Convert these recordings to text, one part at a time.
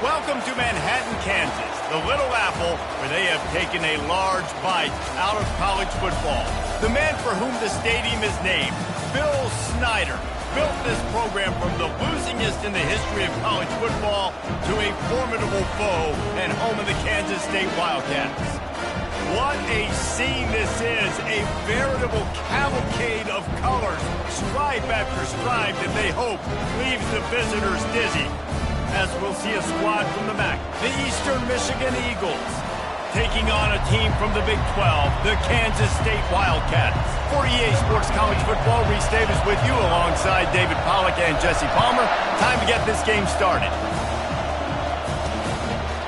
Welcome to Manhattan, Kansas, the Little Apple, where they have taken a large bite out of college football. The man for whom the stadium is named, Bill Snyder, built this program from the losingest in the history of college football to a formidable foe and home of the Kansas State Wildcats. What a scene this is, a veritable cavalcade of colors, stripe after stripe that they hope leaves the visitors dizzy. As we'll see a squad from the MAC, the Eastern Michigan Eagles, taking on a team from the Big 12, the Kansas State Wildcats. For EA Sports College Football, Reese Davis with you alongside David Pollack and Jesse Palmer. Time to get this game started.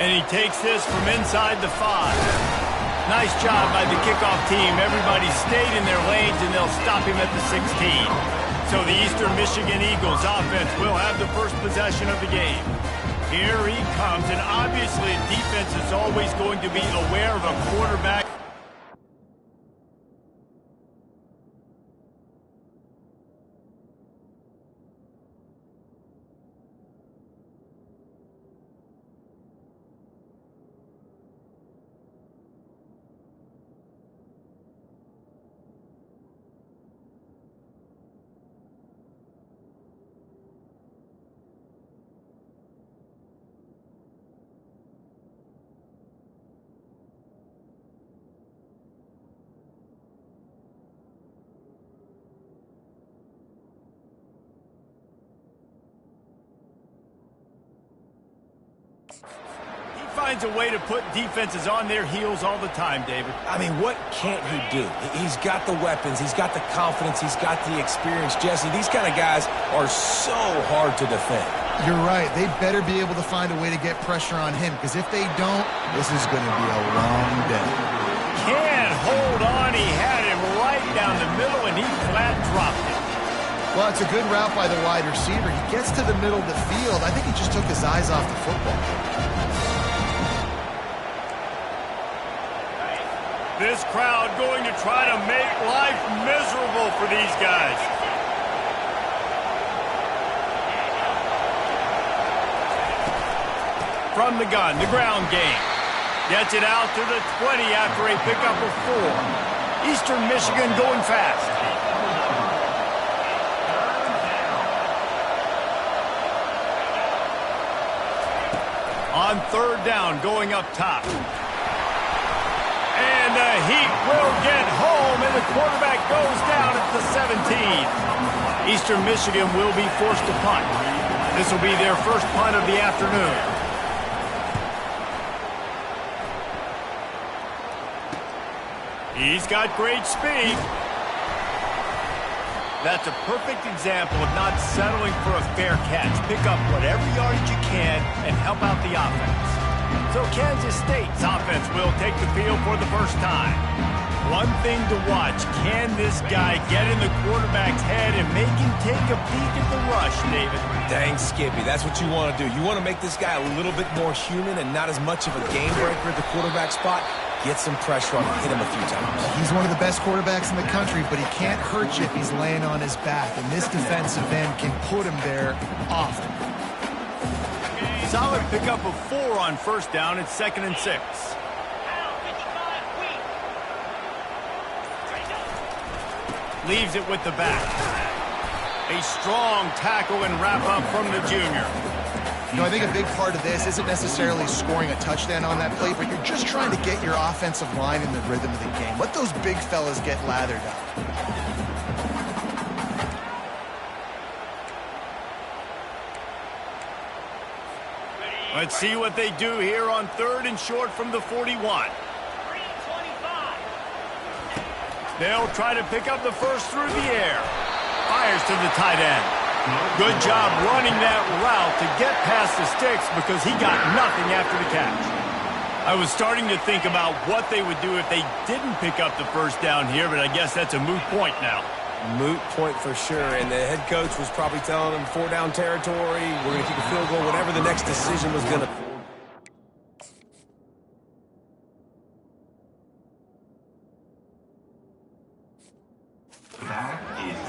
And he takes this from inside the 5. Nice job by the kickoff team. Everybody stayed in their lanes, and they'll stop him at the 16. So the Eastern Michigan Eagles offense will have the first possession of the game. Here he comes, and obviously defense is always going to be aware of a quarterback. Finds a way to put defenses on their heels all the time, David. I mean, what can't he do? He's got the weapons, he's got the confidence, he's got the experience. Jesse, these kind of guys are so hard to defend. You're right. They better be able to find a way to get pressure on him, because if they don't, this is going to be a long day. Can't hold on. He had him right down the middle, and he flat dropped it. Well, it's a good route by the wide receiver. He gets to the middle of the field. I think he just took his eyes off the football. This crowd going to try to make life miserable for these guys. From the gun, the ground game. Gets it out to the 20 after a pickup of 4. Eastern Michigan going fast. On 3rd down, going up top. And the Heat will get home, and the quarterback goes down at the 17. Eastern Michigan will be forced to punt. This will be their first punt of the afternoon. He's got great speed. That's a perfect example of not settling for a fair catch. Pick up whatever yardage you can and help out the offense. So Kansas State's offense will take the field for the first time. One thing to watch, can this guy get in the quarterback's head and make him take a peek at the rush, David? Dang, Skippy, that's what you want to do. You want to make this guy a little bit more human and not as much of a game breaker at the quarterback spot. Get some pressure on him, hit him a few times. He's one of the best quarterbacks in the country, but he can't hurt you if he's laying on his back, and this defensive end can put him there often. Solid pickup of 4 on 1st down. It's 2nd and 6. Leaves it with the back. A strong tackle and wrap up from the junior. You know, I think a big part of this isn't necessarily scoring a touchdown on that play, but you're just trying to get your offensive line in the rhythm of the game. Let those big fellas get lathered up. Let's see what they do here on 3rd and short from the 41. They'll try to pick up the first through the air. Fires to the tight end. Good job running that route to get past the sticks because he got nothing after the catch. I was starting to think about what they would do if they didn't pick up the first down here, but I guess that's a moot point now. Moot point for sure, and the head coach was probably telling them 4-down territory, we're going to kick a field goal, whatever the next decision was going to be.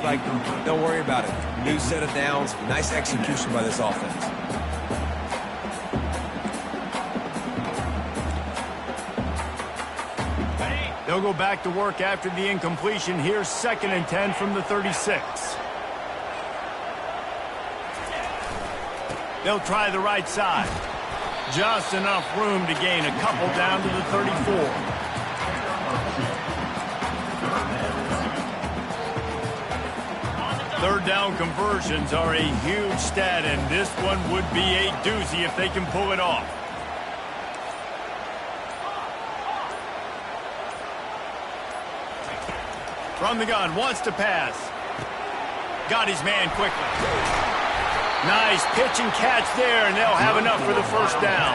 Like, don't worry about it. New set of downs, nice execution by this offense. They'll go back to work after the incompletion. Here's 2nd and 10 from the 36. They'll try the right side. Just enough room to gain a couple down to the 34. Third down conversions are a huge stat, and this one would be a doozy if they can pull it off. From the gun, wants to pass. Got his man quickly. Nice pitch and catch there, and they'll have enough for the first down.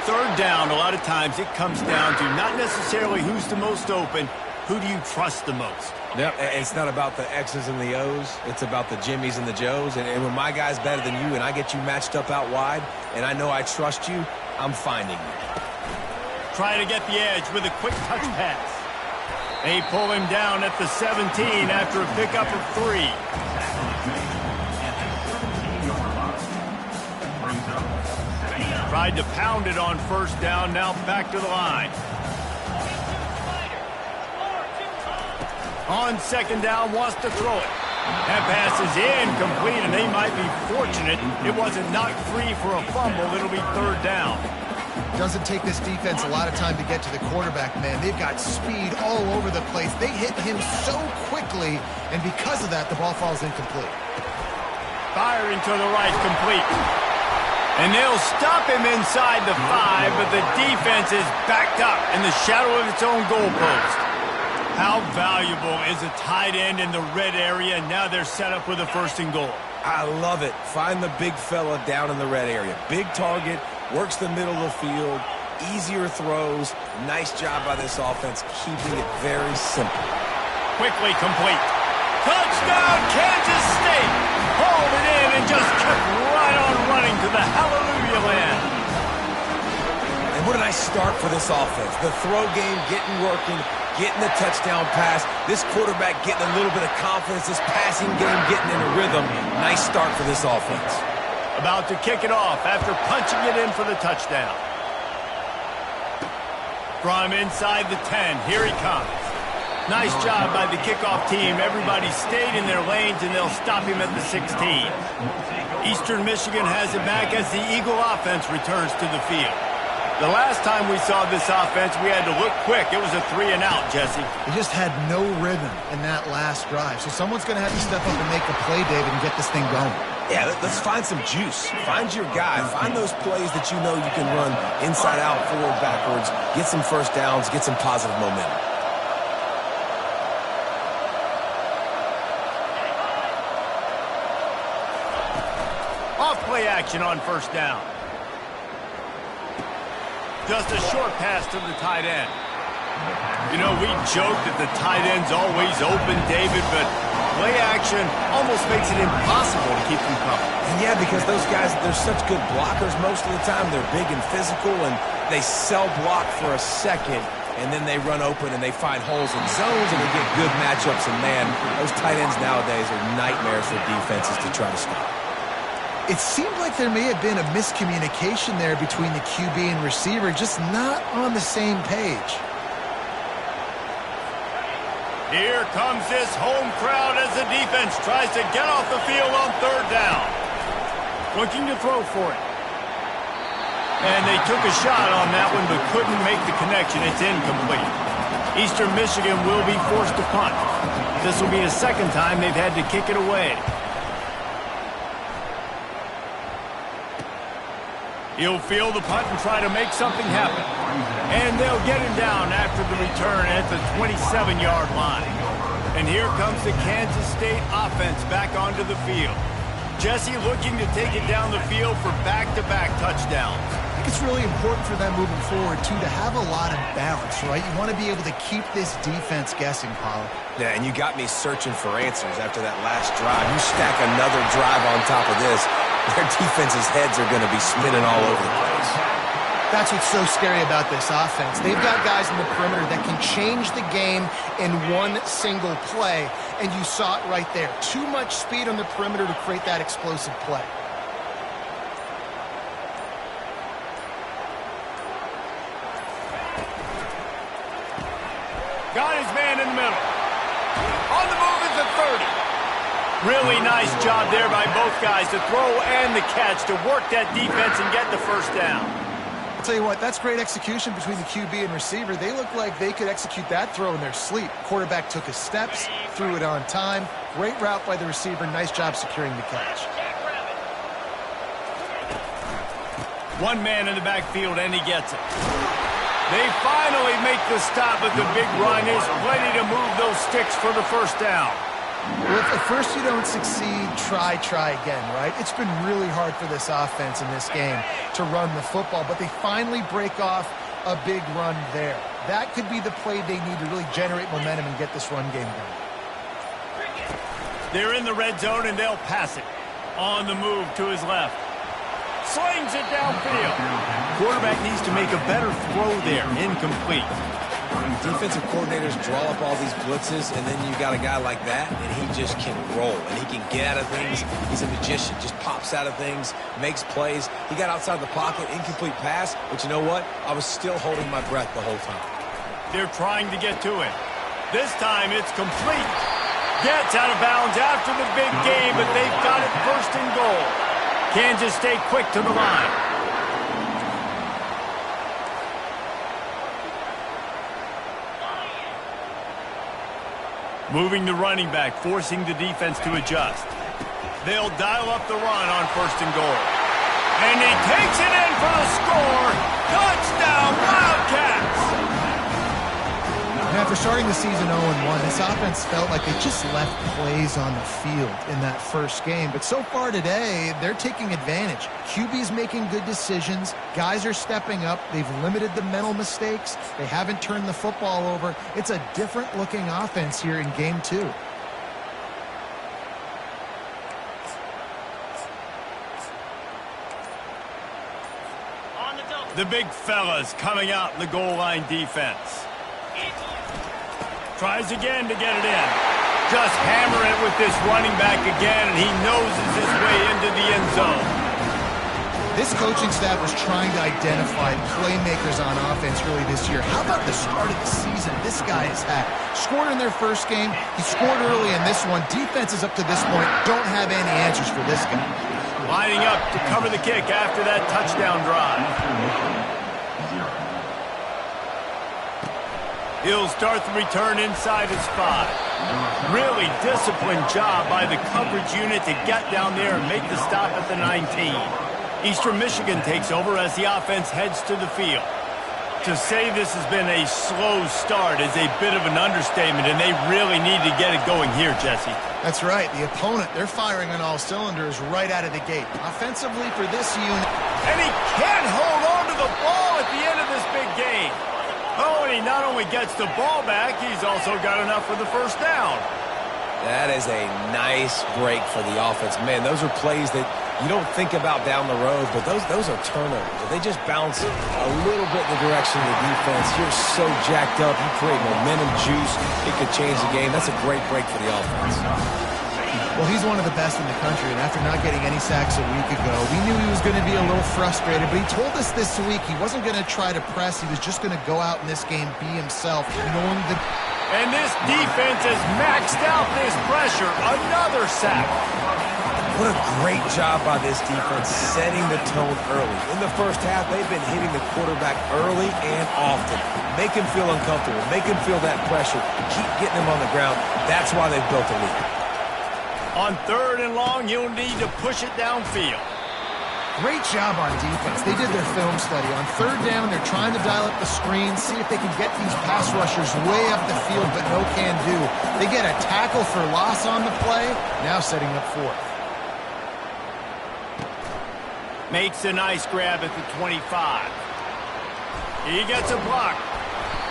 Third down, a lot of times it comes down to not necessarily who's the most open, who do you trust the most? Yep, it's not about the X's and the O's. It's about the Jimmies and the Joes. And when my guy's better than you and I get you matched up out wide and I know I trust you, I'm finding you. Trying to get the edge with a quick touch pass. They pull him down at the 17 after a pickup of 3. Tried to pound it on first down, now back to the line. On 2nd down, wants to throw it. That pass is incomplete, and they might be fortunate it wasn't knocked free for a fumble. It'll be 3rd down. Doesn't take this defense a lot of time to get to the quarterback, man. They've got speed all over the place. They hit him so quickly, and because of that, the ball falls incomplete. Firing to the right, complete. And they'll stop him inside the 5, but the defense is backed up in the shadow of its own goalpost. How valuable is a tight end in the red area? Now they're set up with a 1st and goal. I love it. Find the big fella down in the red area. Big target, works the middle of the field, easier throws. Nice job by this offense, keeping it very simple. Quickly complete. Touchdown, Kansas State! Hauled it in and just kept right on running to the hallelujah land. And what a nice start for this offense. The throw game getting working, getting the touchdown pass. This quarterback getting a little bit of confidence. This passing game getting in a rhythm. Nice start for this offense. About to kick it off after punching it in for the touchdown. From inside the 10, here he comes. Nice job by the kickoff team. Everybody stayed in their lanes, and they'll stop him at the 16. Eastern Michigan has it back as the Eagle offense returns to the field. The last time we saw this offense, we had to look quick. It was a 3-and-out, Jesse. They just had no rhythm in that last drive. So someone's going to have to step up and make a play, David, and get this thing going. Yeah, let's find some juice. Find your guy. Find those plays that you know you can run inside out, forward, backwards. Get some first downs. Get some positive momentum. Off play action on 1st down. Just a short pass to the tight end. You know, we joke that the tight end's always open, David, but play action almost makes it impossible to keep them covered. And yeah, because those guys, they're such good blockers most of the time. They're big and physical, and they sell block for a second, and then they run open and they find holes in zones, and they get good matchups. And, man, those tight ends nowadays are nightmares for defenses to try to stop. It seemed like there may have been a miscommunication there between the QB and receiver, just not on the same page. Here comes this home crowd as the defense tries to get off the field on 3rd down. Looking to throw for it. And they took a shot on that one but couldn't make the connection. It's incomplete. Eastern Michigan will be forced to punt. This will be the 2nd time they've had to kick it away. He'll field the punt and try to make something happen. And they'll get him down after the return at the 27-yard line. And here comes the Kansas State offense back onto the field. Jesse looking to take it down the field for back-to-back touchdowns. I think it's really important for them moving forward, too, to have a lot of balance, right? You want to be able to keep this defense guessing, Paul. Yeah, and you got me searching for answers after that last drive. You stack another drive on top of this, their defense's heads are going to be spinning all over the place. That's what's so scary about this offense. They've got guys in the perimeter that can change the game in one single play, and you saw it right there. Too much speed on the perimeter to create that explosive play. Got his man in the middle. On the move is the 30. Really nice job there by both guys to throw and the catch to work that defense and get the first down. I'll tell you what, that's great execution between the QB and receiver. They look like they could execute that throw in their sleep. Quarterback took his steps, threw it on time. Great route by the receiver. Nice job securing the catch. One man in the backfield, and he gets it. They finally make the stop, but the big run is plenty to move those sticks for the first down. Well, if at first you don't succeed, try again, right? It's been really hard for this offense in this game to run the football, but they finally break off a big run there. That could be the play they need to really generate momentum and get this run game going. They're in the red zone, and they'll pass it. On the move to his left. Slings it downfield. Quarterback needs to make a better throw there. Incomplete. Defensive coordinators draw up all these blitzes, and then you got a guy like that, and he just can roll, and he can get out of things. He's a magician, just pops out of things, makes plays. He got outside the pocket, incomplete pass, but you know what? I was still holding my breath the whole time. They're trying to get to him. This time it's complete. Gets out of bounds after the big game, but they've got it first and goal. Kansas stay quick to the line. Moving the running back, forcing the defense to adjust. They'll dial up the run on first and goal. And he takes it in for the score. Touchdown, Wildcats! After starting the season 0-1, this offense felt like they just left plays on the field in that first game. But so far today, they're taking advantage. QB's making good decisions. Guys are stepping up. They've limited the mental mistakes. They haven't turned the football over. It's a different-looking offense here in Game 2. The big fellas coming out in the goal line defense. Tries again to get it in. Just hammer it with this running back again, and he noses his way into the end zone. This coaching staff was trying to identify playmakers on offense early this year. How about the start of the season this guy has had? Scored in their first game. He scored early in this one. Defenses up to this point don't have any answers for this guy. Lining up to cover the kick after that touchdown drive. He'll start the return inside his 5. Really disciplined job by the coverage unit to get down there and make the stop at the 19. Eastern Michigan takes over as the offense heads to the field. To say this has been a slow start is a bit of an understatement, and they really need to get it going here, Jesse. That's right. The opponent, they're firing on all cylinders right out of the gate. Offensively for this unit. And he can't hold on to the ball at the end of this big game. Oh, and he not only gets the ball back, he's also got enough for the first down. That is a nice break for the offense. Man, those are plays that you don't think about down the road, but those are turnovers. They just bounce a little bit in the direction of the defense. You're so jacked up. You create momentum juice. It could change the game. That's a great break for the offense. Well, he's one of the best in the country, and after not getting any sacks a week ago, we knew he was going to be a little frustrated, but he told us this week he wasn't going to try to press. He was just going to go out in this game, be himself, knowing that. And this defense has maxed out this pressure. Another sack. What a great job by this defense setting the tone early. In the first half, they've been hitting the quarterback early and often. Make him feel uncomfortable. Make him feel that pressure. Keep getting him on the ground. That's why they've built a lead. On 3rd and long, you'll need to push it downfield. Great job on defense. They did their film study. On 3rd down, they're trying to dial up the screen, see if they can get these pass rushers way up the field, but no can do. They get a tackle for loss on the play, now setting up 4th. Makes a nice grab at the 25. He gets a block.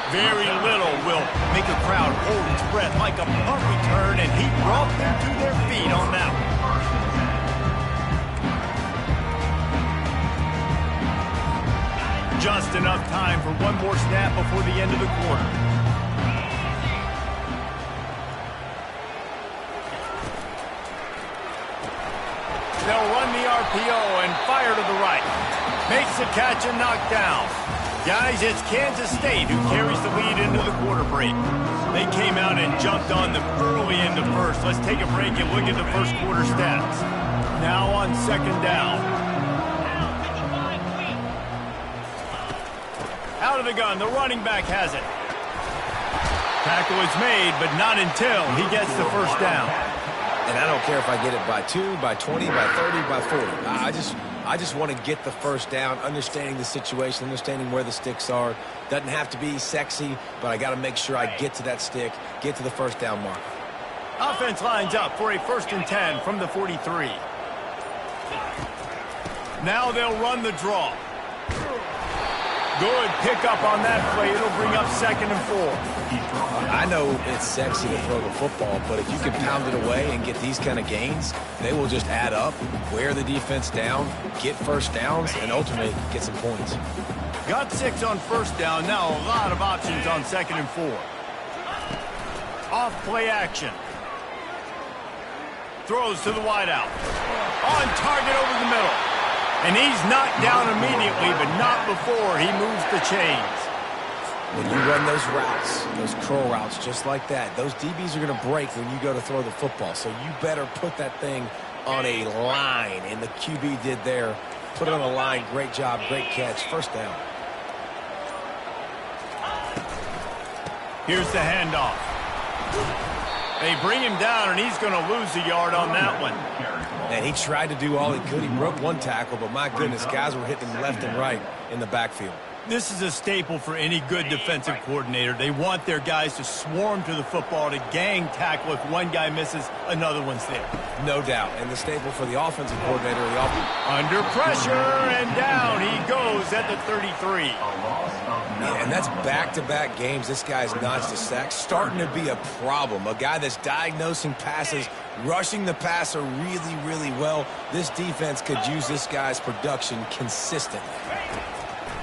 Very little will make a crowd hold its breath like a punt return, and he brought them to their feet on that one. Just enough time for one more snap before the end of the quarter. They'll run the RPO and fire to the right. Makes the catch and knock down. Guys, it's Kansas State who carries the lead into the quarter break. They came out and jumped on them early in the first. Let's take a break and look at the first quarter stats. Now on second down. Out of the gun, the running back has it. Tackle is made, but not until he gets the first down. And I don't care if I get it by 2, by 20, by 30, by 40. I just want to get the first down, understanding the situation, understanding where the sticks are. Doesn't have to be sexy, but I got to make sure I get to that stick, get to the first down mark. Offense lines up for a 1st and 10 from the 43. Now they'll run the draw. Good pickup on that play. It'll bring up 2nd and 4. I know it's sexy to throw the football, but if you can pound it away and get these kind of gains, they will just add up, wear the defense down, get first downs, and ultimately get some points. Got 6 on first down. Now a lot of options on 2nd and 4. Off play action. Throws to the wideout. On target over the middle. And he's knocked down immediately, but not before he moves the chains. When you run those routes, those curl routes just like that, those DBs are going to break when you go to throw the football. So you better put that thing on a line. And the QB did there. Put it on a line. Great job. Great catch. First down. Here's the handoff. They bring him down, and he's going to lose a yard on that one. And he tried to do all he could. He broke one tackle, but my goodness, guys were hitting him left and right in the backfield. This is a staple for any good defensive coordinator. They want their guys to swarm to the football, to gang tackle. If one guy misses, another one's there. No doubt. And the staple for the offensive coordinator. Under pressure, and down he goes at the 33. Yeah, and that's back-to-back games. This guy's notched a sack. Starting to be a problem. A guy that's diagnosing passes, rushing the passer really, really well. This defense could use this guy's production consistently.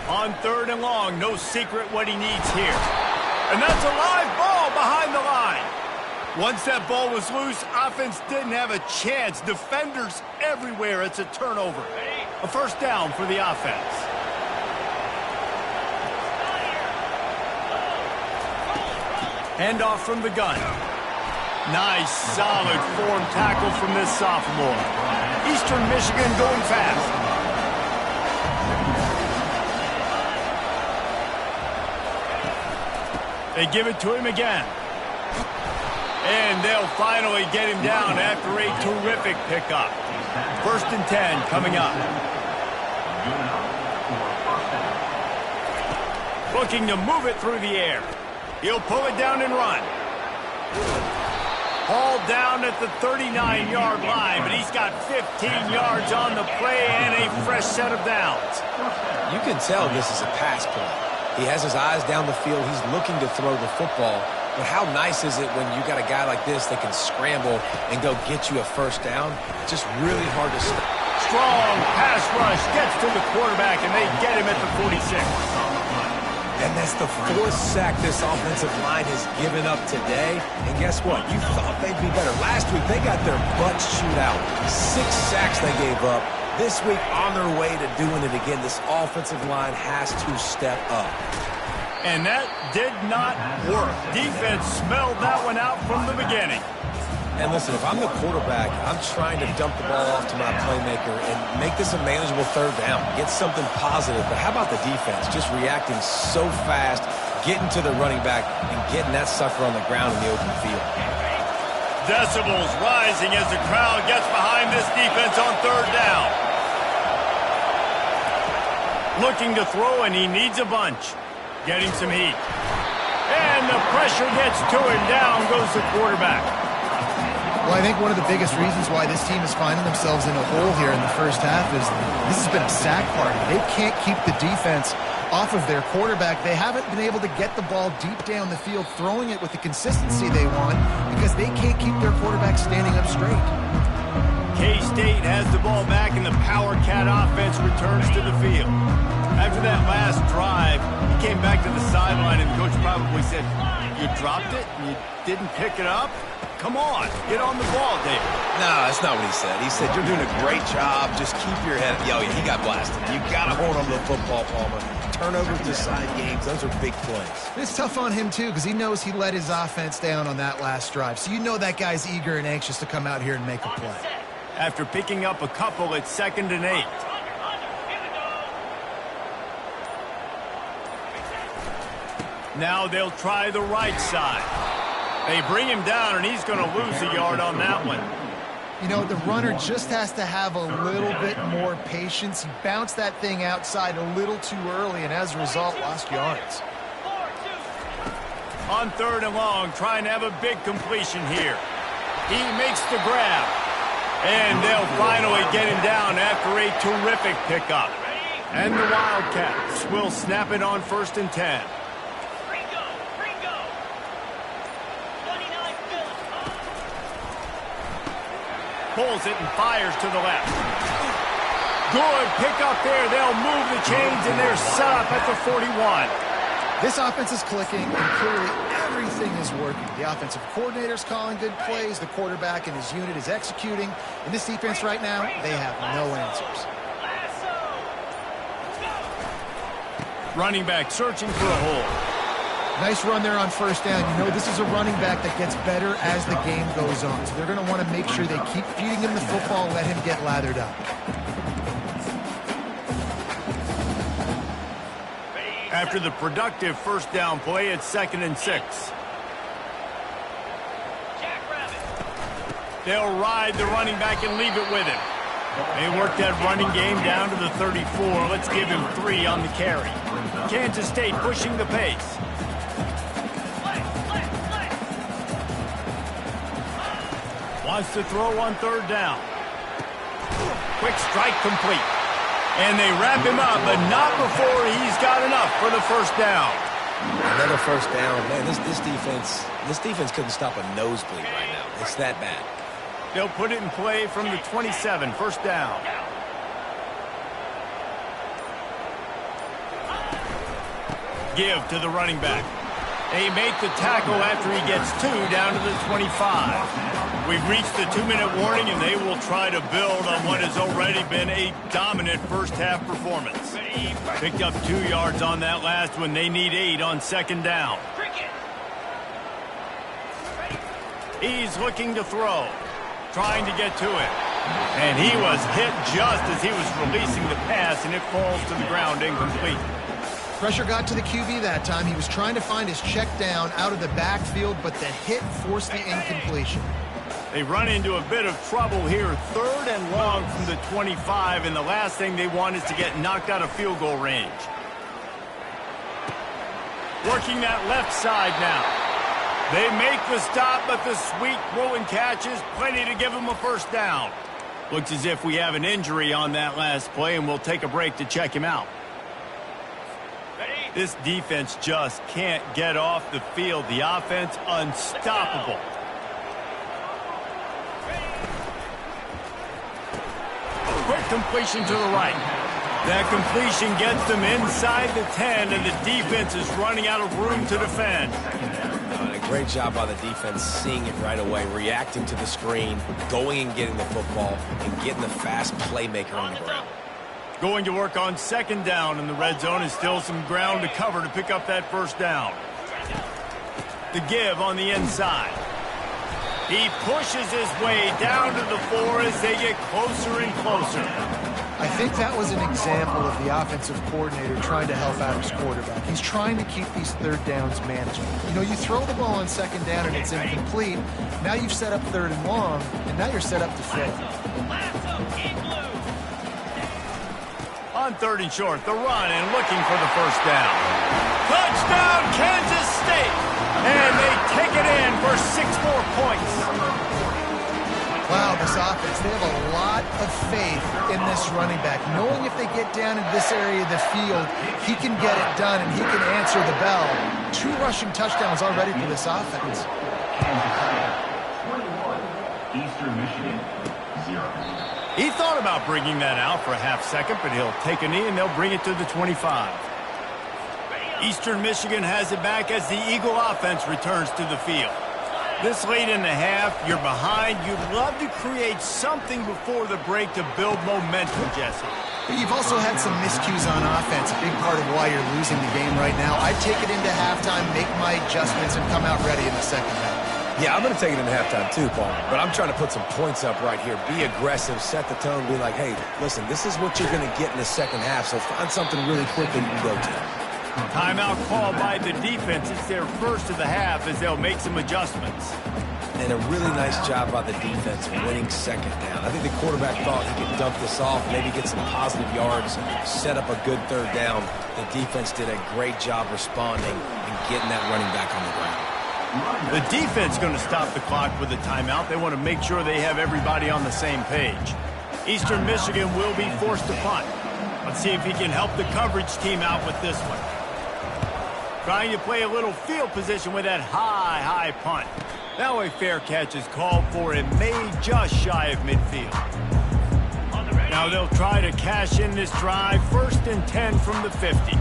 On 3rd and long, no secret what he needs here. And that's a live ball behind the line. Once that ball was loose, offense didn't have a chance. Defenders everywhere. It's a turnover. A first down for the offense. Handoff from the gun. Nice, solid form tackle from this sophomore. Eastern Michigan going fast. They give it to him again. And they'll finally get him down after a terrific pickup. 1st and 10 coming up. Looking to move it through the air. He'll pull it down and run. Hauled down at the 39-yard line, but he's got 15 yards on the play and a fresh set of downs. You can tell this is a pass play. He has his eyes down the field. He's looking to throw the football. But how nice is it when you got a guy like this that can scramble and go get you a first down? Just really hard to stop. Strong pass rush gets to the quarterback, and they get him at the 46. And that's the 4th sack this offensive line has given up today. And guess what? You thought they'd be better. Last week, they got their butts chewed out. 6 sacks they gave up. This week, on their way to doing it again, this offensive line has to step up. And that did not work. Defense smelled that one out from the beginning. And listen, if I'm the quarterback, I'm trying to dump the ball off to my playmaker and make this a manageable 3rd down. Get something positive. But how about the defense? Just reacting so fast, getting to the running back, and getting that sucker on the ground in the open field. Decibels rising as the crowd gets behind this defense on 3rd down. Looking to throw, and he needs a bunch. Getting some heat. And the pressure gets to him. Down goes the quarterback. Well, I think one of the biggest reasons why this team is finding themselves in a hole here in the first half is this has been a sack party. They can't keep the defense off of their quarterback. They haven't been able to get the ball deep down the field, throwing it with the consistency they want because they can't keep their quarterback standing up straight. K-State has the ball back, and the Power Cat offense returns to the field. After that last drive, he came back to the sideline, and the coach probably said, "You dropped it and you didn't pick it up? Come on, get on the ball, David." No, that's not what he said. He said, "You're doing a great job. Just keep your head." Yo, he got blasted. You got to hold on to the football, Palmer. turnovers decide games. Those are big plays. It's tough on him, too, because he knows he let his offense down on that last drive. So you know that guy's eager and anxious to come out here and make a play. After picking up a couple, it's 2nd and 8. Now they'll try the right side. They bring him down, and he's going to lose a yard on that one. You know, the runner just has to have a little bit more patience. He bounced that thing outside a little too early, and as a result, lost yards. On 3rd and long, trying to have a big completion here. He makes the grab. And they'll finally get him down after a terrific pickup. And the Wildcats will snap it on 1st and 10. Pulls it and fires to the left. Good pickup there. They'll move the chains, and they're set up at the 41. This offense is clicking, and clearly everything is working. The offensive coordinator's calling good plays. The quarterback and his unit is executing. In this defense right now, they have no answers. Running back searching for a hole. Nice run there on 1st down. You know this is a running back that gets better as the game goes on. So they're going to want to make sure they keep feeding him the football and let him get lathered up. After the productive 1st down play, it's 2nd and 6. They'll ride the running back and leave it with him. They work that running game down to the 34. Let's give him 3 on the carry. Kansas State pushing the pace. Wants to throw on 3rd down. Quick strike complete. And they wrap him up, but not before he's got enough for the 1st down. Another 1st down. Man, this defense couldn't stop a nosebleed right now. It's that bad. They'll put it in play from the 27, 1st down. Give to the running back. They make the tackle after he gets 2 down to the 25. We've reached the 2-minute warning, and they will try to build on what has already been a dominant first-half performance. Picked up 2 yards on that last one. They need 8 on 2nd down. He's looking to throw, trying to get to it. And he was hit just as he was releasing the pass, and it falls to the ground incomplete. Pressure got to the QB that time. He was trying to find his check down out of the backfield, but the hit forced the incompletion. They run into a bit of trouble here. 3rd and long from the 25, and the last thing they want is to get knocked out of field goal range. Working that left side now. They make the stop, but the sweet throw and catch is plenty to give them a 1st down. Looks as if we have an injury on that last play, and we'll take a break to check him out. This defense just can't get off the field. The offense unstoppable. Quick completion to the right. That completion gets them inside the 10, and the defense is running out of room to defend. A great job by the defense, seeing it right away, reacting to the screen, going and getting the football, and getting the fast playmaker on the ground. Going to work on 2nd down, and the red zone is still some ground to cover to pick up that 1st down. The give on the inside. He pushes his way down to the 4 as they get closer and closer. I think that was an example of the offensive coordinator trying to help out his quarterback. He's trying to keep these 3rd downs manageable. You know, you throw the ball on 2nd down and it's incomplete. Now you've set up 3rd and long, and now you're set up to fail. On 3rd and short, the run and looking for the 1st down. Touchdown, Kansas State! And they take it in for 6 more points. Wow, this offense, they have a lot of faith in this running back. Knowing if they get down in this area of the field, he can get it done and he can answer the bell. 2 rushing touchdowns already for this offense. Eastern Michigan, 0. He thought about bringing that out for a half-second, but he'll take a knee and they'll bring it to the 25. Eastern Michigan has it back as the Eagle offense returns to the field. This late in the half, you're behind. You'd love to create something before the break to build momentum, Jesse. But you've also had some miscues on offense, a big part of why you're losing the game right now. I'd take it into halftime, make my adjustments, and come out ready in the second half. Yeah, I'm going to take it into halftime too, Paul. But I'm trying to put some points up right here. Be aggressive, set the tone, be like, hey, listen, this is what you're going to get in the second half, so find something really quick that you can go to. Timeout called by the defense. It's their first of the half as they'll make some adjustments. And a really nice job by the defense winning second down. I think the quarterback thought he could dump this off, maybe get some positive yards, set up a good third down. The defense did a great job responding and getting that running back on the ground. The defense going to stop the clock with a timeout. They want to make sure they have everybody on the same page. Eastern Michigan will be forced to punt. Let's see if he can help the coverage team out with this one. Trying to play a little field position with that high punt. Now a fair catch is called for and made just shy of midfield. Now they'll try to cash in this drive. 1st and 10 from the 50.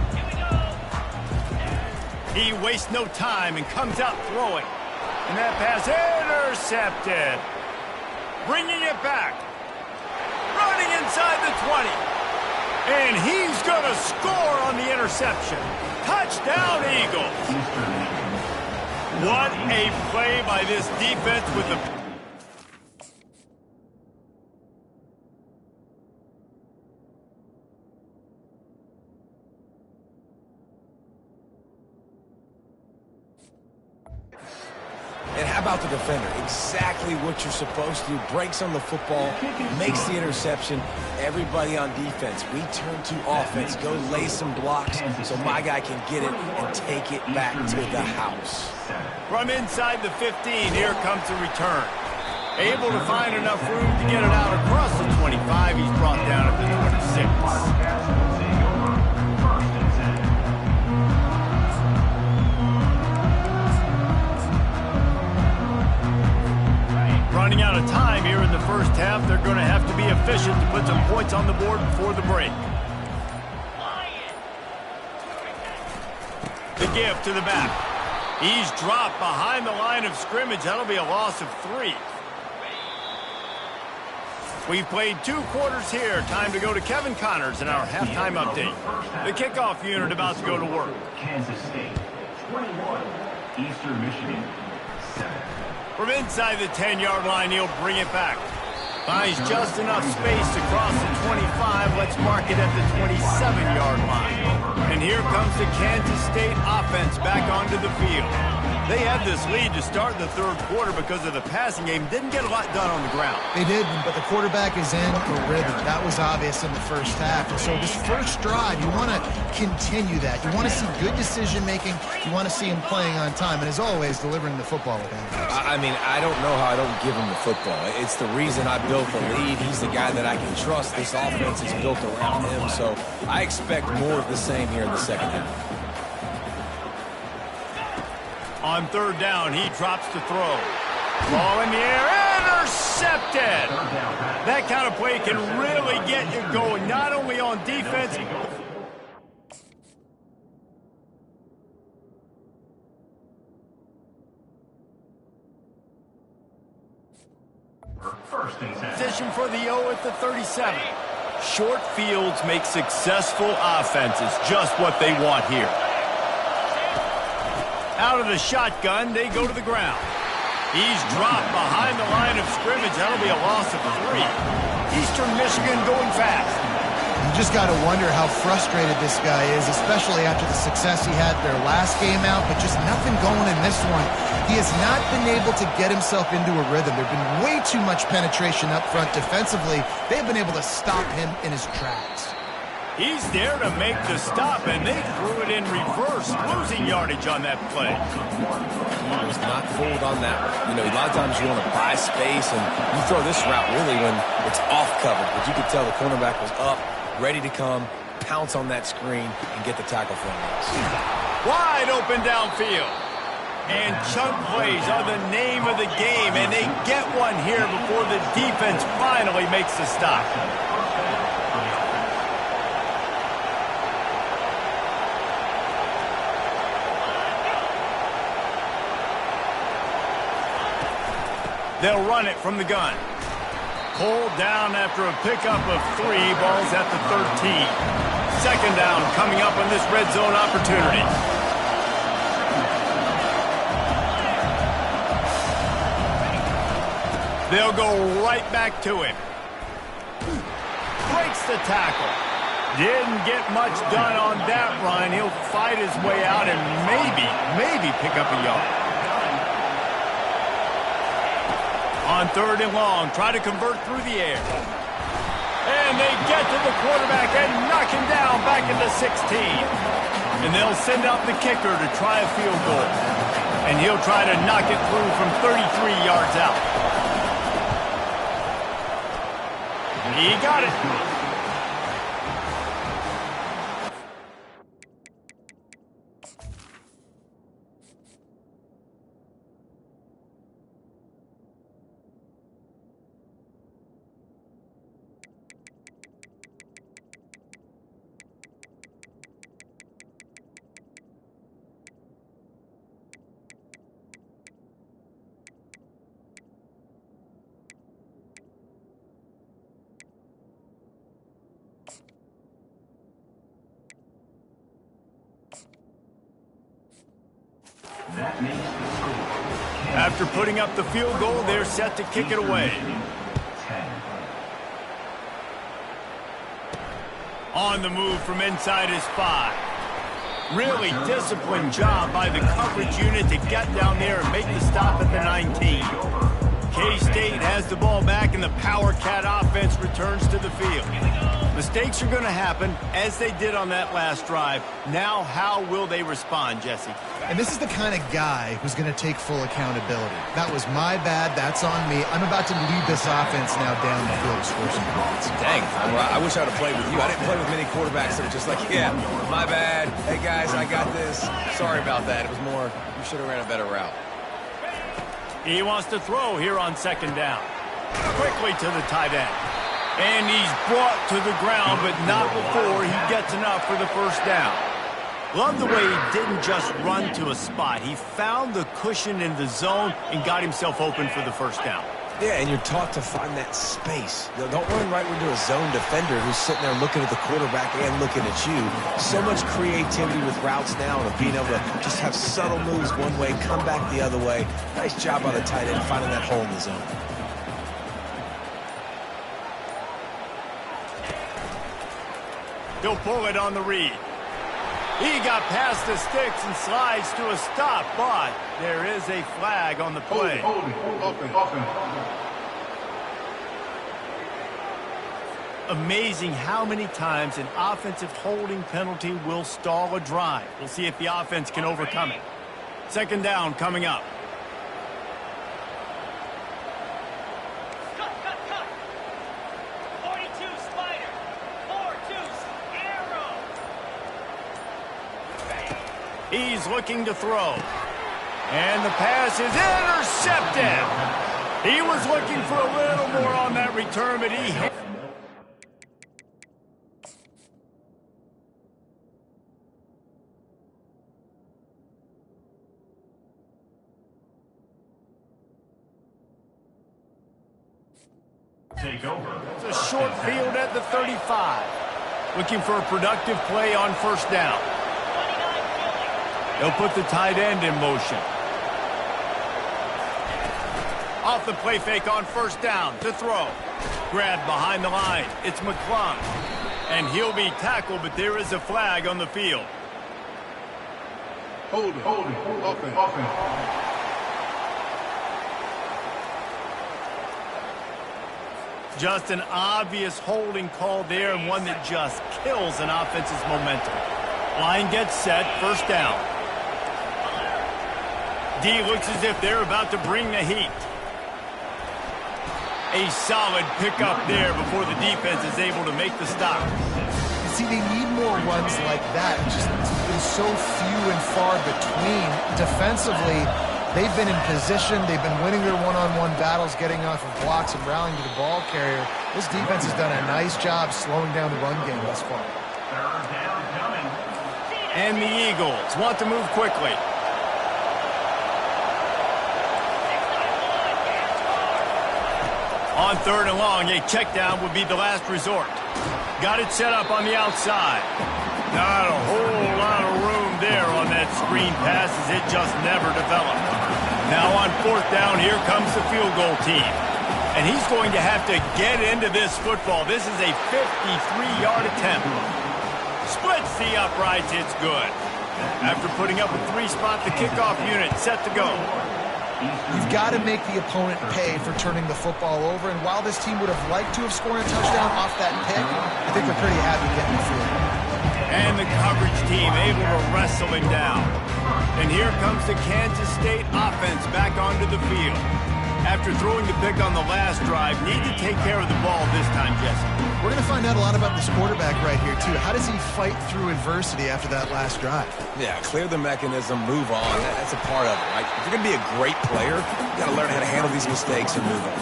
He wastes no time and comes out throwing. And that pass intercepted. Bringing it back. Running inside the 20. And he's going to score on the interception. Touchdown, Eagles. What a play by this defense with the... And how about the defender? Exactly what you're supposed to do. Breaks on the football, makes the interception. Everybody on defense, we turn to offense. Go lay some blocks so my guy can get it and take it back to the house. From inside the 15, here comes the return. Able to find enough room to get it out across the 25. He's brought down at the 26. Running out of time here in the first half. They're going to have to be efficient to put some points on the board before the break. The give to the back. He's dropped behind the line of scrimmage. That'll be a loss of 3. We've played 2 quarters here. Time to go to Kevin Connors in our halftime update. The kickoff unit about to go to work. Kansas State, 21. Eastern Michigan, 7. From inside the 10-yard line, he'll bring it back. Finds just enough space to cross the 25. Let's mark it at the 27-yard line. And here comes the Kansas State offense back onto the field. They had this lead to start the third quarter because of the passing game. Didn't get a lot done on the ground. They did, but the quarterback is in a rhythm. That was obvious in the first half. And so this first drive, you want to continue that. You want to see good decision-making. You want to see him playing on time. And as always, delivering the football with him. I mean, I don't know how I don't give him the football. It's the reason I built the lead. He's the guy that I can trust. This offense is built around him. So I expect more of the same here in the second half. On third down, he drops to throw. Ball in the air, intercepted! That kind of play can really get you going, not only on defense. First and 10. Position for the O at the 37. Short fields make successful offenses just what they want here. Out of the shotgun, they go to the ground. He's dropped behind the line of scrimmage. That'll be a loss of 3. Eastern Michigan going fast. You just got to wonder how frustrated this guy is, especially after the success he had their last game out, but just nothing going in this one. He has not been able to get himself into a rhythm. There's been way too much penetration up front defensively. They've been able to stop him in his tracks. He's there to make the stop, and they threw it in reverse, losing yardage on that play. He was not fooled on that one. You know, a lot of times you want to buy space, and you throw this route really when it's off covered. But you could tell the cornerback was up, ready to come, pounce on that screen, and get the tackle for him. Wide open downfield. And chunk plays are the name of the game, and they get one here before the defense finally makes the stop. They'll run it from the gun. Pulled down after a pickup of 3, balls at the 13. Second down coming up on this red zone opportunity. They'll go right back to him. Breaks the tackle. Didn't get much done on that run. He'll fight his way out and maybe pick up a yard. On 3rd and long, try to convert through the air. And they get to the quarterback and knock him down back into 16. And they'll send out the kicker to try a field goal. And he'll try to knock it through from 33 yards out. He got it. That makes the score. After putting up the field goal, they're set to kick it away. 10. On the move from inside his 5. Really disciplined job by the coverage unit to get down there and make the stop at the 19. K-State has the ball back and the Power Cat offense returns to the field. Mistakes are going to happen, as they did on that last drive. Now, how will they respond, Jesse? And this is the kind of guy who's going to take full accountability. That was my bad. That's on me. I'm about to lead this offense now down the field to score some points. Dang, I wish I would have played with you. I didn't play with many quarterbacks that are just like, yeah, my bad. Hey, guys, I got this. Sorry about that. It was more, you should have ran a better route. He wants to throw here on 2nd down. Quickly to the tight end. And he's brought to the ground, but not before he gets enough for the 1st down. Love the way he didn't just run to a spot. He found the cushion in the zone and got himself open for the 1st down. Yeah, and you're taught to find that space. Don't run right into a zone defender who's sitting there looking at the quarterback and looking at you. So much creativity with routes now and of being able to just have subtle moves one way, come back the other way. Nice job by the tight end finding that hole in the zone. He'll pull it on the read. He got past the sticks and slides to a stop, but there is a flag on the play. Amazing how many times an offensive holding penalty will stall a drive. We'll see if the offense can overcome it. 2nd down coming up. He's looking to throw. And the pass is intercepted. He was looking for a little more on that return, but he hit. Take over. It's a short field at the 35. Looking for a productive play on 1st down. They'll put the tight end in motion. Off the play fake on 1st down to throw. Grabbed behind the line. It's McClung. And he'll be tackled, but there is a flag on the field. Hold it. Offense. Just an obvious holding call there, and one that just kills an offense's momentum. Line gets set, 1st down. D looks as if they're about to bring the heat. A solid pickup there before the defense is able to make the stop. See, they need more runs like that. Just been so few and far between. Defensively, they've been in position. They've been winning their one-on-one battles, getting off of blocks and rallying to the ball carrier. This defense has done a nice job slowing down the run game thus far. 3rd down coming. And the Eagles want to move quickly. On 3rd and long, a check down would be the last resort. Got it set up on the outside. Not a whole lot of room there on that screen pass as it just never developed. Now on 4th down, here comes the field goal team. And he's going to have to get into this football. This is a 53-yard attempt. Splits the uprights, it's good. After putting up a 3-spot, the kickoff unit set to go. You've got to make the opponent pay for turning the football over, and while this team would have liked to have scored a touchdown off that pick, I think they're pretty happy getting the field. And the coverage team able to wrestle him down. And here comes the Kansas State offense back onto the field. After throwing the pick on the last drive, need to take care of the ball this time, Jesse. We're going to find out a lot about this quarterback right here, too. How does he fight through adversity after that last drive? Yeah, clear the mechanism, move on. That's a part of it, right? If you're going to be a great player, you got to learn how to handle these mistakes and move on.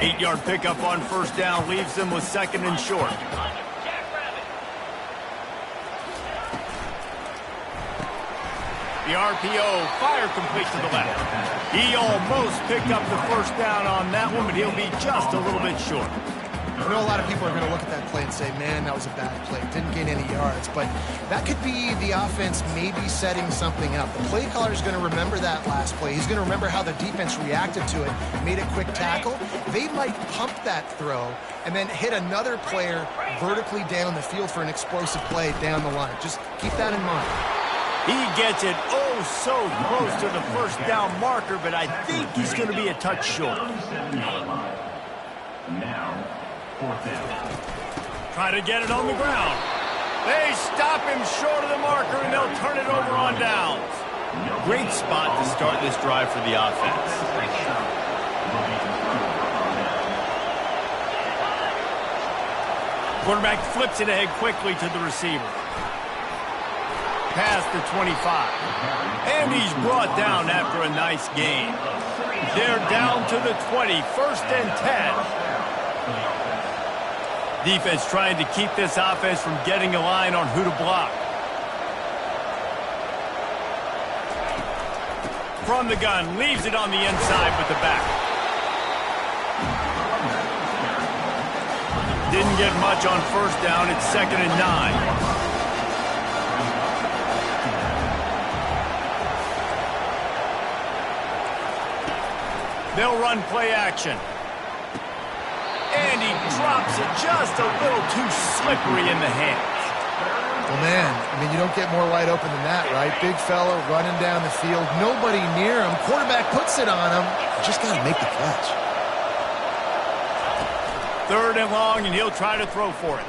8-yard pickup on 1st down leaves them with 2nd and short. The RPO, fire complete to the left. He almost picked up the 1st down on that one, but he'll be just a little bit short. I know a lot of people are going to look at that play and say, man, that was a bad play. Didn't gain any yards. But that could be the offense maybe setting something up. The play caller is going to remember that last play. He's going to remember how the defense reacted to it, made a quick tackle. They might pump that throw and then hit another player vertically down the field for an explosive play down the line. Just keep that in mind. He gets it oh so close to the 1st down marker, but I think he's going to be a touch short. Now, 4th down. Try to get it on the ground. They stop him short of the marker, and they'll turn it over on downs. Great spot to start this drive for the offense. Quarterback flips it ahead quickly to the receiver. Past the 25. And he's brought down after a nice gain. They're down to the 20. 1st and 10. Defense trying to keep this offense from getting a line on who to block. From the gun, leaves it on the inside with the back. Didn't get much on 1st down. It's 2nd and 9. They'll run play action. And he drops it just a little too slippery in the hands. Well, man, I mean, you don't get more wide open than that, right? Big fella running down the field. Nobody near him. Quarterback puts it on him. Just got to make the catch. 3rd and long, and he'll try to throw for it.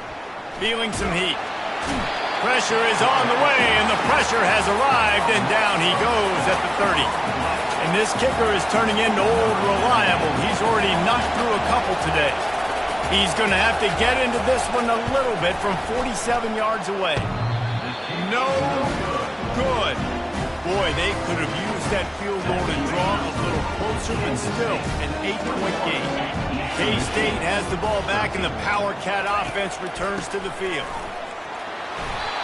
Feeling some heat. Pressure is on the way, and the pressure has arrived, and down he goes at the 30. And this kicker is turning into old reliable. He's already knocked through a couple today. He's going to have to get into this one a little bit from 47 yards away. No good. Boy, they could have used that field goal to draw a little closer, but still an 8-point game. K-State has the ball back, and the Power Cat offense returns to the field.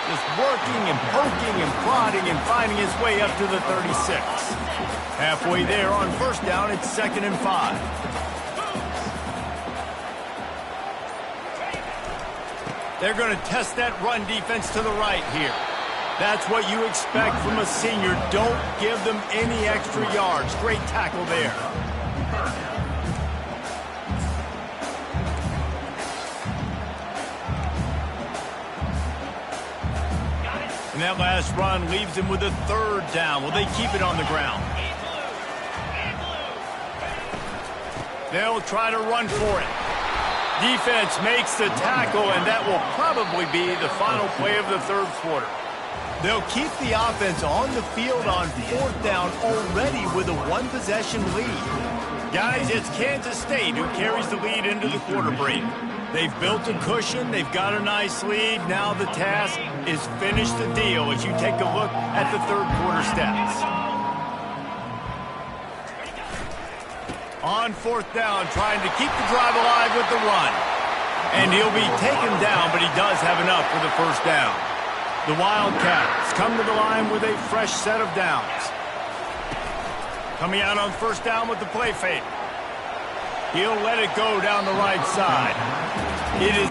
Just working and poking and prodding and finding his way up to the 36. Halfway there on 1st down, it's 2nd and 5. They're going to test that run defense to the right here. That's what you expect from a senior. Don't give them any extra yards. Great tackle there. And that last run leaves him with a 3rd down. Will they keep it on the ground? They'll try to run for it. Defense makes the tackle, and that will probably be the final play of the 3rd quarter. They'll keep the offense on the field on 4th down already with a 1-possession lead. Guys, it's Kansas State who carries the lead into the quarter break. They've built a cushion. They've got a nice lead. Now the task is finish the deal as you take a look at the 3rd quarter stats. On 4th down, trying to keep the drive alive with the run. And he'll be taken down, but he does have enough for the 1st down. The Wildcats come to the line with a fresh set of downs. Coming out on first down with the play fake. He'll let it go down the right side. It is...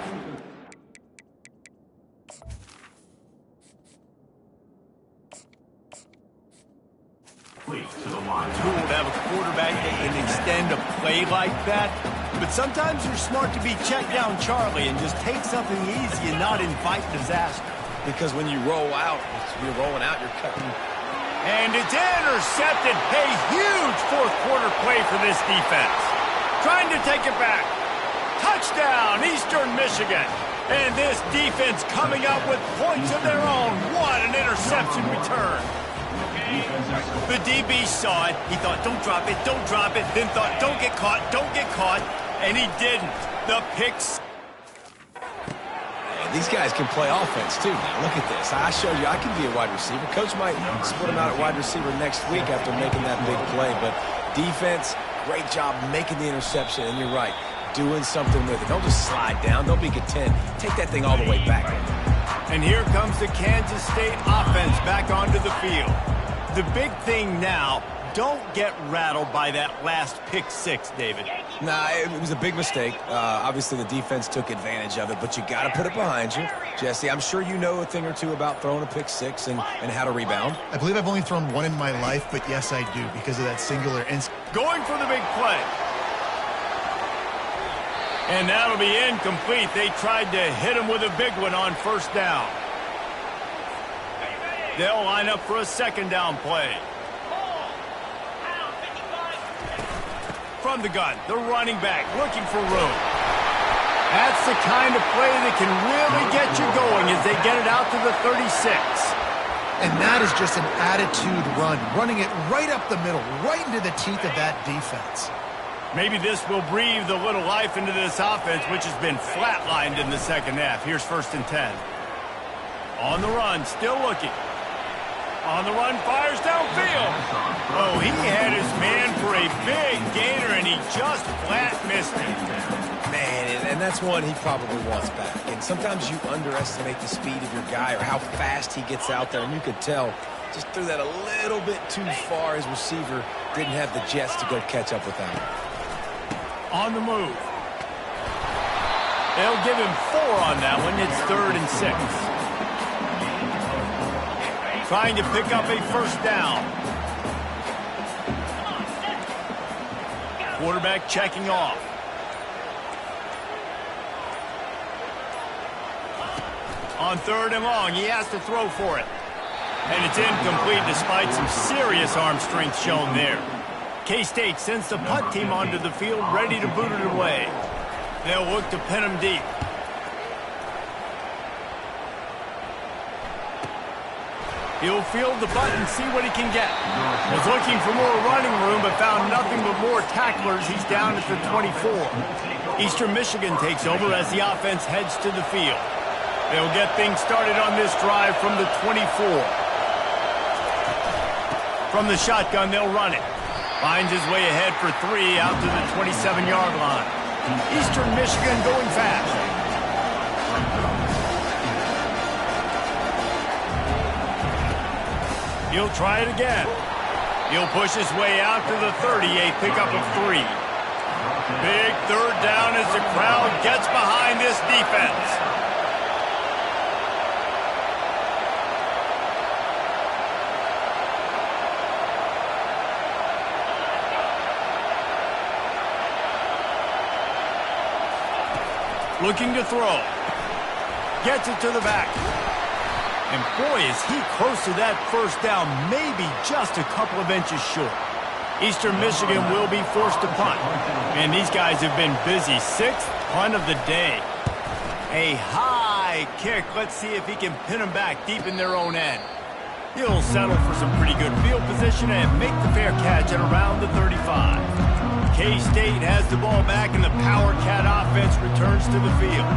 Cool to have a quarterback that can extend a play like that, but sometimes you're smart to be check down Charlie and just take something easy and not invite disaster. Because when you roll out, you're rolling out, you're cutting. And it's intercepted. A huge fourth quarter play for this defense. Trying to take it back. Touchdown, Eastern Michigan. And this defense coming up with points of their own. What an interception return. The DB saw it. He thought, don't drop it, don't drop it. Then thought, don't get caught, don't get caught. And he didn't. The picks. These guys can play offense, too. Now, look at this. I showed you I can be a wide receiver. Coach might split him out at wide receiver next week after making that big play. But defense, great job making the interception. And you're right, doing something with it. Don't just slide down. Don't be content. Take that thing all the way back. And here comes the Kansas State offense back onto the field. The big thing now, don't get rattled by that last pick six, David. Nah, it was a big mistake. Obviously, the defense took advantage of it, but you got to put it behind you. Jesse, I'm sure you know a thing or two about throwing a pick six and how to rebound. I believe I've only thrown one in my life, but yes, I do, because of that singular instinct. Going for the big play. And that'll be incomplete. They tried to hit him with a big one on first down. They'll line up for a second down play. From the gun, the running back looking for room. That's the kind of play that can really get you going as they get it out to the 36. And that is just an attitude run, running it right up the middle, right into the teeth of that defense. Maybe this will breathe a little life into this offense, which has been flatlined in the second half. Here's 1st and 10. On the run, still looking. On the run, fires downfield. Oh, he had his man for a big gainer, and he just flat missed it. Man, and that's one he probably wants back. And sometimes you underestimate the speed of your guy or how fast he gets out there, and you could tell just threw that a little bit too far. His receiver didn't have the jets to go catch up with that. On the move. They'll give him 4 on that one. It's 3rd and 6. Trying to pick up a first down. Quarterback checking off. On 3rd and long, he has to throw for it. And it's incomplete despite some serious arm strength shown there. K-State sends the punt team onto the field, ready to boot it away. They'll look to pin him deep. He'll field the butt and see what he can get. Was looking for more running room, but found nothing but more tacklers. He's down at the 24. Eastern Michigan takes over as the offense heads to the field. They'll get things started on this drive from the 24. From the shotgun, they'll run it. Finds his way ahead for 3 out to the 27-yard line. Eastern Michigan going fast. He'll try it again. He'll push his way out to the 30, a pickup of 3. Big 3rd down as the crowd gets behind this defense. Looking to throw. Gets it to the back. And boy, is he close to that first down, maybe just a couple of inches short. Eastern Michigan will be forced to punt. And these guys have been busy. 6th punt of the day. A high kick. Let's see if he can pin them back deep in their own end. He'll settle for some pretty good field position and make the fair catch at around the 35. K-State has the ball back, and the Power Cat offense returns to the field.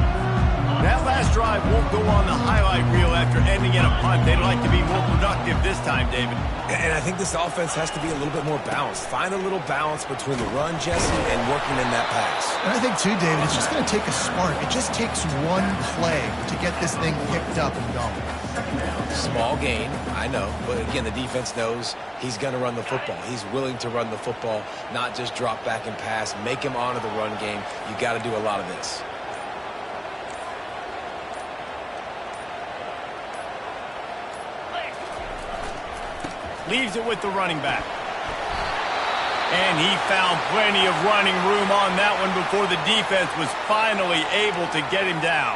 That last drive won't go on the highlight reel after ending in a punt. They'd like to be more productive this time, David. And I think this offense has to be a little bit more balanced. Find a little balance between the run, Jesse, and working in that pass. And I think, too, David, it's just going to take a spark. It just takes one play to get this thing picked up and going. Small gain, I know. But, again, the defense knows he's going to run the football. He's willing to run the football, not just drop back and pass. Make him honor the run game. You got to do a lot of this. Leaves it with the running back. And he found plenty of running room on that one before the defense was finally able to get him down.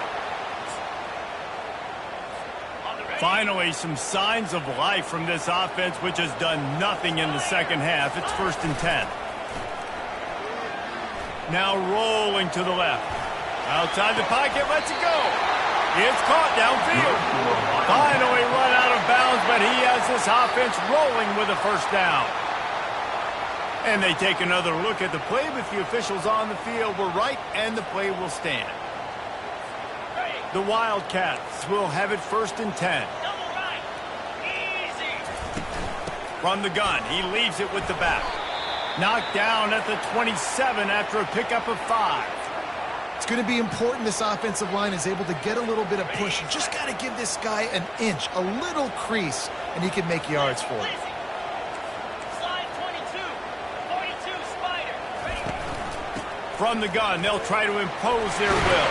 Finally, some signs of life from this offense, which has done nothing in the second half. It's 1st and 10. Now rolling to the left. Outside the pocket, lets it go. It's caught downfield. Finally run out of bounds, but he has this offense rolling with a first down. And they take another look at the play with the officials on the field. We're right, and the play will stand. The Wildcats will have it 1st and 10. From the gun, he leaves it with the back. Knocked down at the 27 after a pickup of 5. It's going to be important this offensive line is able to get a little bit of push. You just got to give this guy an inch, a little crease, and he can make yards for it. Slide 22, 42, Spider. From the gun, they'll try to impose their will.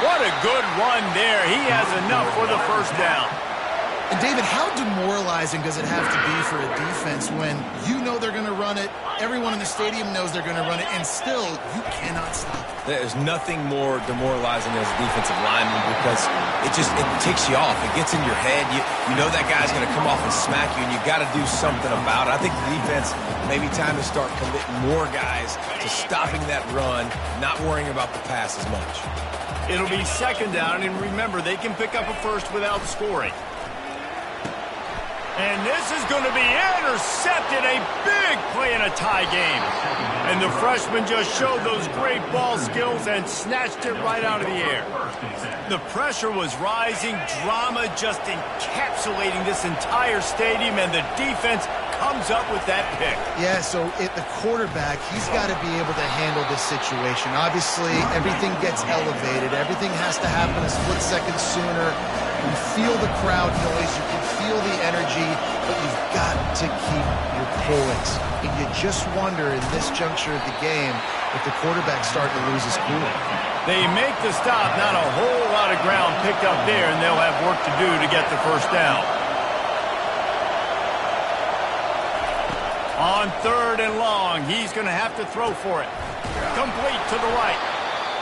What a good run there. He has enough for the first down. And, David, how demoralizing does it have to be for a defense when you know they're going to run it, everyone in the stadium knows they're going to run it, and still you cannot stop it? There's nothing more demoralizing as a defensive lineman because it ticks you off. It gets in your head. You know that guy's going to come off and smack you, and you got to do something about it. I think the defense, maybe time to start committing more guys to stopping that run, not worrying about the pass as much. It'll be 2nd down, and remember, they can pick up a first without scoring. And this is going to be intercepted, a big play in a tie game. And the freshman just showed those great ball skills and snatched it right out of the air. The pressure was rising, drama just encapsulating this entire stadium, and the defense comes up with that pick. Yeah, so the quarterback, he's got to be able to handle this situation. Obviously, everything gets elevated. Everything has to happen a split second sooner. You feel the crowd noise, you can feel the energy, but you've got to keep your poise. And you just wonder in this juncture of the game if the quarterback's starting to lose his cool. They make the stop, not a whole lot of ground picked up there, and they'll have work to do to get the first down. On 3rd and long, he's going to have to throw for it. Complete to the right.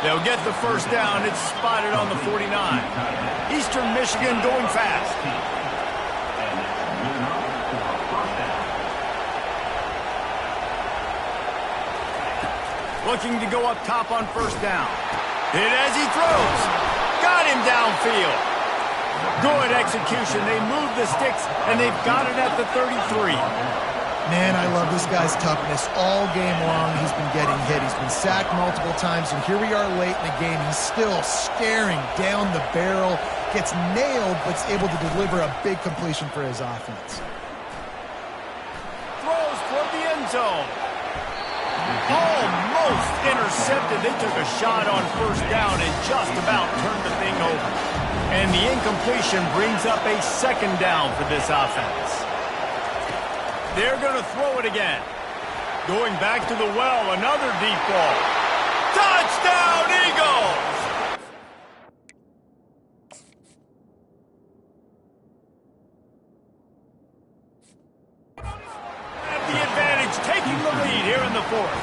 They'll get the first down. It's spotted on the 49. Eastern Michigan going fast. Looking to go up top on first down. Hit as he throws. Got him downfield. Good execution. They move the sticks, and they've got it at the 33. Man, I love this guy's toughness. All game long, he's been getting hit. He's been sacked multiple times, and here we are late in the game. He's still staring down the barrel, gets nailed, but is able to deliver a big completion for his offense. Throws for the end zone. Almost intercepted. They took a shot on first down and just about turned the thing over. And the incompletion brings up a 2nd down for this offense. They're going to throw it again. Going back to the well, another deep ball. Touchdown, Eagles! Have the advantage, taking the lead here in the 4th.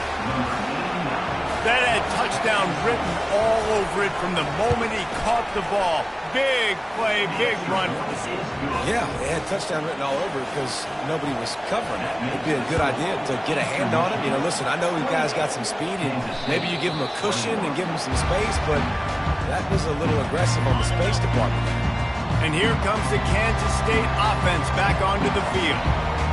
That had touchdown written all over it from the moment he caught the ball. Big play, big run. Yeah, they had touchdown written all over it because nobody was covering it. It'd be a good idea to get a hand on him. You know, listen, I know you guys got some speed, and maybe you give him a cushion and give him some space, but that was a little aggressive on the space department. And here comes the Kansas State offense back onto the field.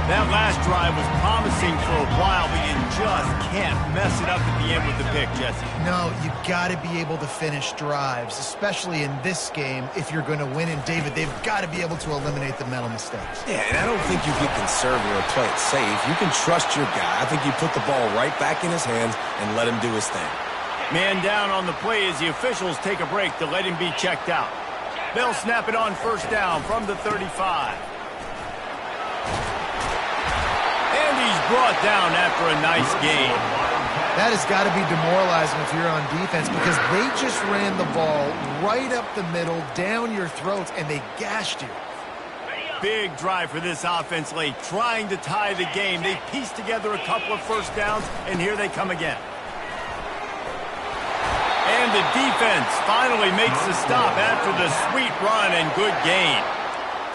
That last drive was promising for a while, but you just can't mess it up at the end with the pick, Jesse. No, you got to be able to finish drives, especially in this game if you're going to win. And, David, they've got to be able to eliminate the mental mistakes. Yeah, and I don't think you get conservative or play it safe. You can trust your guy. I think you put the ball right back in his hands and let him do his thing. Man down on the play as the officials take a break to let him be checked out. They'll snap it on first down from the 35. And he's brought down after a nice gain. That has got to be demoralizing if you're on defense because they just ran the ball right up the middle, down your throats, and they gashed you. Big drive for this offense late, trying to tie the game. They pieced together a couple of first downs, and here they come again. And the defense finally makes the stop after the sweet run and good gain.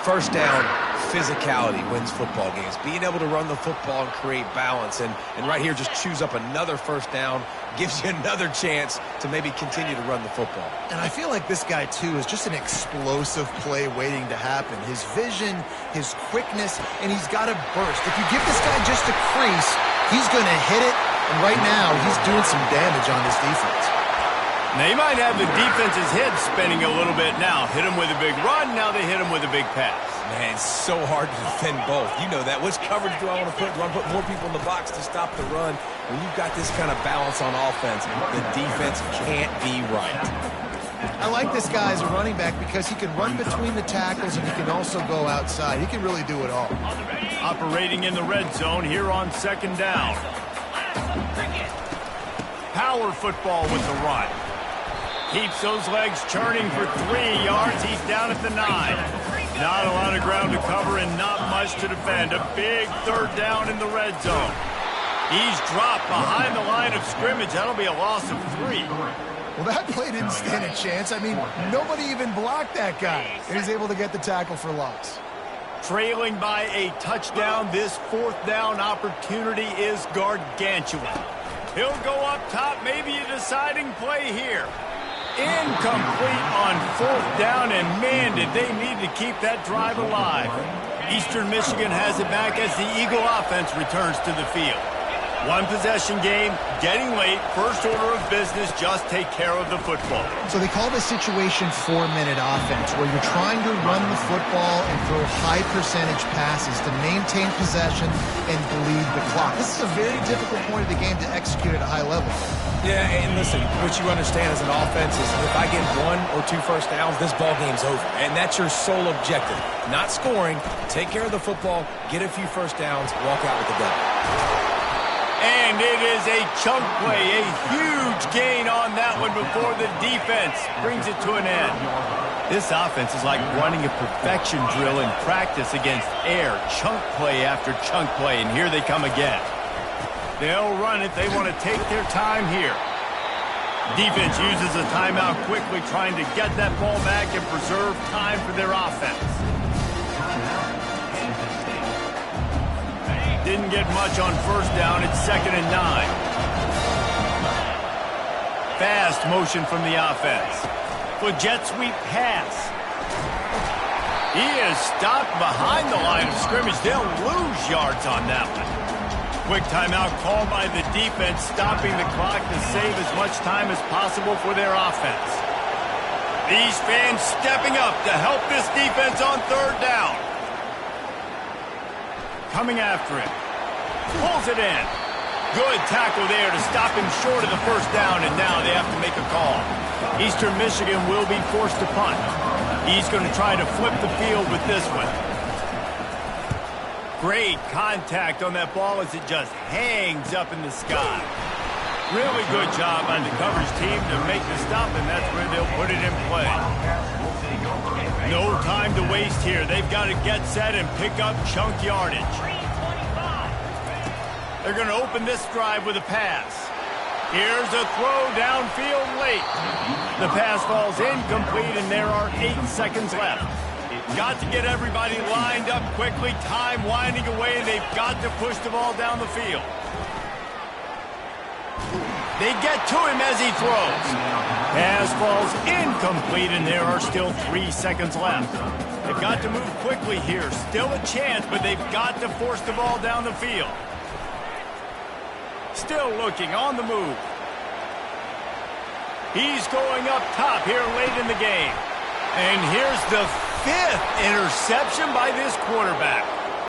First down, physicality wins football games. Being able to run the football and create balance. And right here, just choose up another first down, gives you another chance to maybe continue to run the football. And I feel like this guy, too, is just an explosive play waiting to happen. His vision, his quickness, and he's got to burst. If you give this guy just a crease, he's going to hit it. And right now, he's doing some damage on this defense. Now, you might have the defense's head spinning a little bit now. Hit him with a big run, now they hit him with a big pass. Man, it's so hard to defend both. You know that. Which coverage do I want to put? Do I want to put more people in the box to stop the run? When you've got this kind of balance on offense, the defense can't be right. I like this guy as a running back because he can run between the tackles and he can also go outside. He can really do it all. Operating in the red zone here on second down. Power football with the run. Keeps those legs churning for 3 yards. He's down at the 9. Not a lot of ground to cover and not much to defend. A big third down in the red zone. He's dropped behind the line of scrimmage. That'll be a loss of 3. Well, that play didn't stand a chance. I mean, nobody even blocked that guy. And he's able to get the tackle for loss. Trailing by a touchdown, this fourth down opportunity is gargantuan. He'll go up top, maybe a deciding play here. Incomplete on fourth down, and man, did they need to keep that drive alive. Eastern Michigan has it back as the Eagle offense returns to the field. One possession game, getting late, first order of business, just take care of the football. So they call this situation 4-minute offense, where you're trying to run the football and throw high percentage passes to maintain possession and bleed the clock. This is a very difficult point of the game to execute at a high level. Yeah, and listen, what you understand as an offense is if I get 1 or 2 first downs, this ball game's over. And that's your sole objective. Not scoring, take care of the football, get a few first downs, walk out with the W. And it is a chunk play, a huge gain on that one before the defense brings it to an end. This offense is like running a perfection drill in practice against air, chunk play after chunk play, and here they come again. They'll run it. They want to take their time here. Defense uses a timeout quickly, trying to get that ball back and preserve time for their offense. Didn't get much on first down. It's 2nd and 9. Fast motion from the offense. With jet sweep pass. He is stopped behind the line of scrimmage. They'll lose yards on that one. Quick timeout called by the defense, stopping the clock to save as much time as possible for their offense. These fans stepping up to help this defense on third down. Coming after him. Pulls it in. Good tackle there to stop him short of the first down, and now they have to make a call. Eastern Michigan will be forced to punt. He's going to try to flip the field with this one. Great contact on that ball as it just hangs up in the sky. Really good job by the coverage team to make the stop, and that's where they'll put it in play. No time to waste here. They've got to get set and pick up chunk yardage. They're going to open this drive with a pass. Here's a throw downfield late. The pass falls incomplete, and there are 8 seconds left. Got to get everybody lined up quickly. Time winding away, and they've got to push the ball down the field. They get to him as he throws. Pass falls incomplete, and there are still 3 seconds left. They've got to move quickly here. Still a chance, but they've got to force the ball down the field. Still looking on the move. He's going up top here late in the game. And here's the 5th interception by this quarterback.